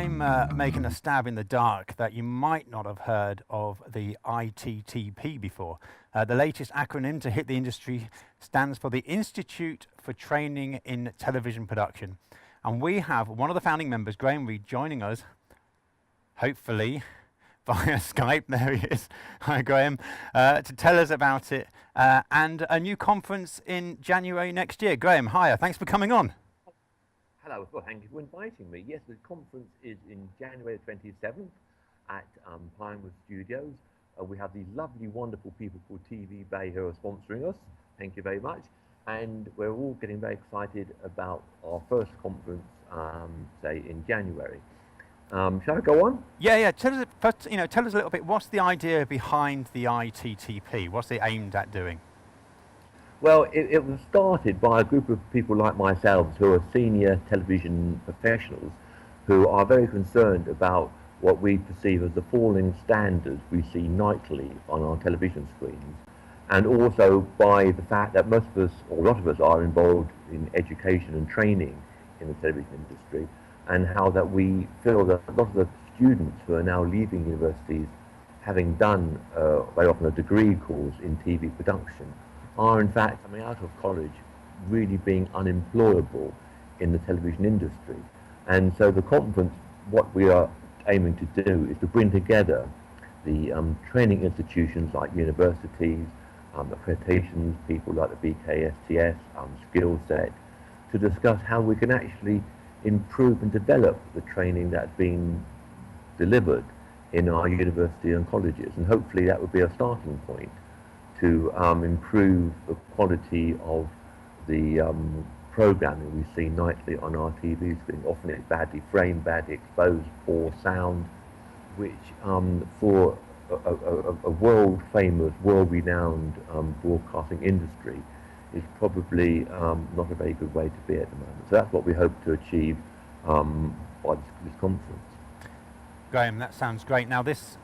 I'm making a stab in the dark that you might not have heard of the ITTP before. The latest acronym to hit the industry stands for the Institute for Training in Television Production. And we have one of the founding members, Graham Reed, joining us, hopefully, via Skype. There he is. Hi, Graham. To tell us about it and a new conference in January next year. Graham, hiya. Thanks for coming on. Hello, well, thank you for inviting me. Yes, the conference is in January 27th at Pinewood Studios. We have these lovely, wonderful people called TV Bay who are sponsoring us. Thank you very much. And we're all getting very excited about our first conference, say, in January. Shall I go on? Yeah. Tell us, first, tell us a little bit. What's the idea behind the ITTP? What's it aimed at doing? Well, it was started by a group of people like myself who are senior television professionals who are very concerned about what we perceive as the falling standards we see nightly on our television screens, and also by the fact that most of us, or a lot of us, are involved in education and training in the television industry, and how that we feel that a lot of the students who are now leaving universities, having done very often a degree course in TV production, are in fact coming out of college really being unemployable in the television industry. And so the conference, what we are aiming to do is to bring together the training institutions like universities, accreditations, people like the BKSTS, skill set, to discuss how we can actually improve and develop the training that's being delivered in our university and colleges. And hopefully that would be a starting point to improve the quality of the programming we see nightly on our TV screen. Often it's badly framed, badly exposed, poor sound, which for a world-famous, world-renowned broadcasting industry is probably not a very good way to be at the moment. So that's what we hope to achieve by this conference. Graham, that sounds great. Now this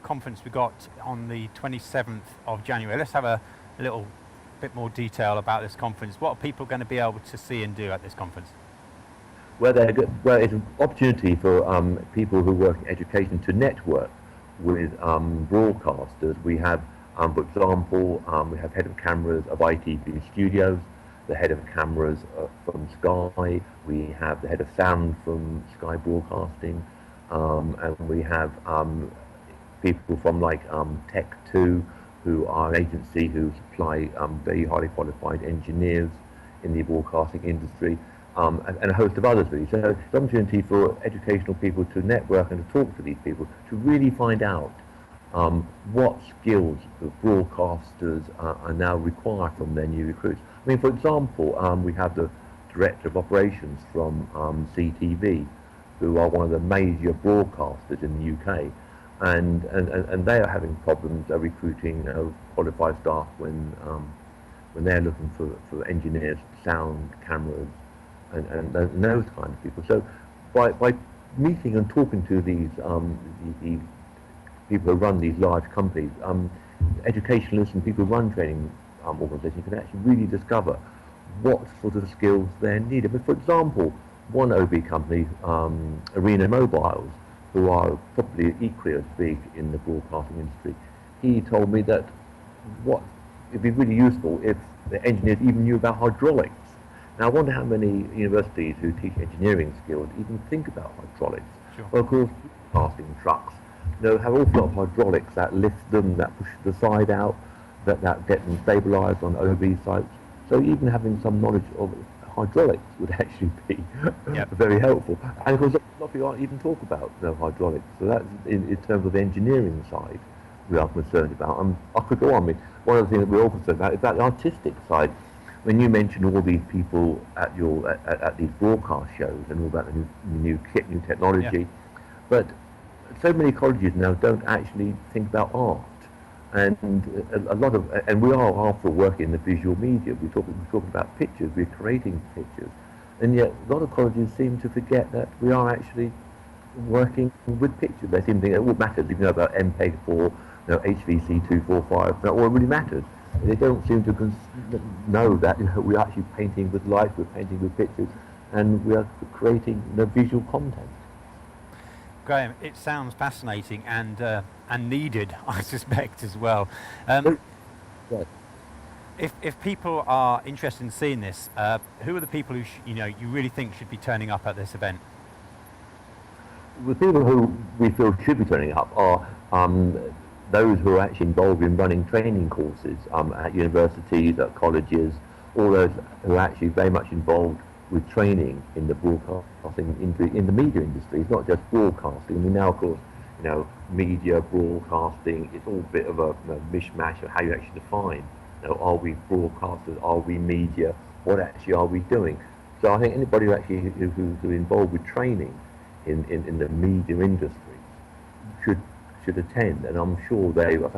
conference we got on the 27th of January. Let's have a little bit more detail about this conference. What are people going to be able to see and do at this conference? Well, it's an opportunity for people who work in education to network with broadcasters. We have, for example, we have head of cameras of ITTP Studios, the head of cameras from Sky, we have the head of sound from Sky Broadcasting, and we have people from like Tech2, who are an agency who supply very highly qualified engineers in the broadcasting industry, and a host of others really. So it's an opportunity for educational people to network and to talk to these people, to really find out what skills the broadcasters are now required from their new recruits. I mean, for example, we have the Director of Operations from CTV, who are one of the major broadcasters in the UK, and they are having problems recruiting qualified staff when they're looking for engineers, sound, cameras, and those kind of people. So by meeting and talking to these people who run these large companies, educationalists and people who run training organisations can actually really discover what sort of skills they're needed. But for example, one OB company, Arena Mobiles, who are probably equally as big in the broadcasting industry, he told me that it'd be really useful if the engineers even knew about hydraulics. Now I wonder how many universities who teach engineering skills even think about hydraulics. Sure. Well, of course, casting trucks, have an awful lot of hydraulics that lift them, that push the side out, that get them stabilised on OB sites. So even having some knowledge of hydraulics would actually be very helpful. And of course, a lot of people even talk about hydraulics. So that's in terms of the engineering side we are concerned about. I could go on. I mean, one of the things that we're all concerned about is that the artistic side. When you mentioned all these people at these broadcast shows and all about the new kit, new technology, but so many colleges now don't actually think about art. And a lot of, and we are after working in the visual media. We're talking about pictures. We're creating pictures, and yet a lot of colleges seem to forget that we are actually working with pictures. They seem to think that all matters. If you know about MPEG-4, HVC 245, that all really matters. And they don't seem to know that we're actually painting with light, we're painting with pictures, and we are creating visual content. Graham, it sounds fascinating and needed, I suspect, as well. Um, Yeah. if people are interested in seeing this, who are the people who you really think should be turning up at this event? The people who we feel should be turning up are those who are actually involved in running training courses at universities, at colleges, all those who are actually very much involved with training in the broadcasting in the media industry. It's not just broadcasting. I mean, now, of course, media, broadcasting, it's all a bit of a mishmash of how you actually define. Are we broadcasters? Are we media? What actually are we doing? So I think anybody who's involved with training in the media industry should attend, and I'm sure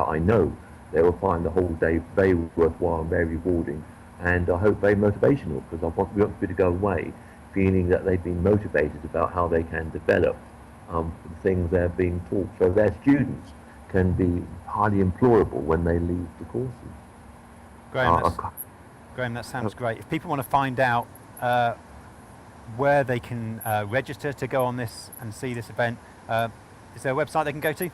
I know they will find the whole day very worthwhile and very rewarding, and I hope very motivational, because we want people to go away feeling that they've been motivated about how they can develop the things they're being taught, so their students can be highly employable when they leave the courses. Graham, that sounds great. If people want to find out where they can register to go on this and see this event, is there a website they can go to?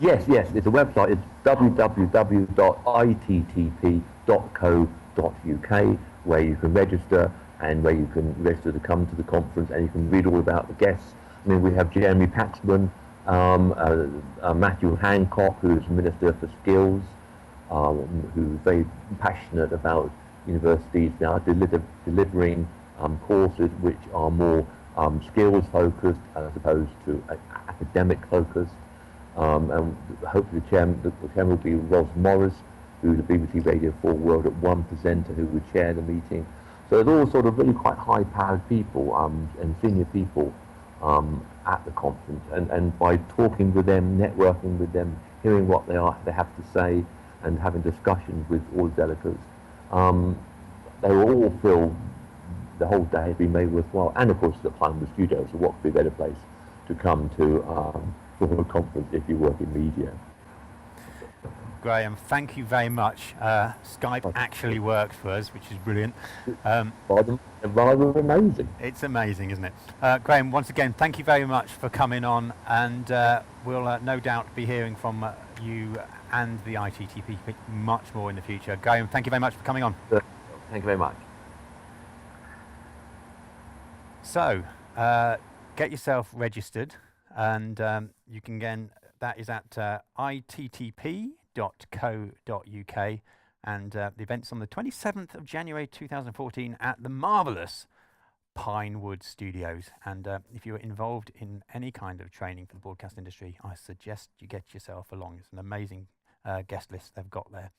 Yes, it's a website. It's www.ittp.co.uk, where you can register and where you can register to come to the conference, and you can read all about the guests. I mean, we have Jeremy Paxman, Matthew Hancock, who's Minister for Skills, who's very passionate about universities now delivering courses which are more skills focused as opposed to academic focused. And hopefully the chairman will be Ros Morris, who's a BBC Radio 4 World at One presenter who would chair the meeting. So it's all sort of really quite high-powered people and senior people at the conference. And by talking with them, networking with them, hearing what they have to say, and having discussions with all the delegates, they will all feel the whole day has been made worthwhile. And of course, the Pinewood Studios. So what could be a better place to come to for a conference if you work in media? Graham, thank you very much. Skype actually works for us, which is brilliant. Rather amazing. It's amazing, isn't it? Graham, once again, thank you very much for coming on, and we'll no doubt be hearing from you and the ITTP much more in the future. Graham, thank you very much for coming on. Thank you very much. So, get yourself registered, and you can that is at ittp.co.uk, and the event's on the 27th of January 2014 at the marvellous Pinewood Studios. And if you're involved in any kind of training for the broadcast industry, I suggest you get yourself along. It's an amazing guest list they've got there.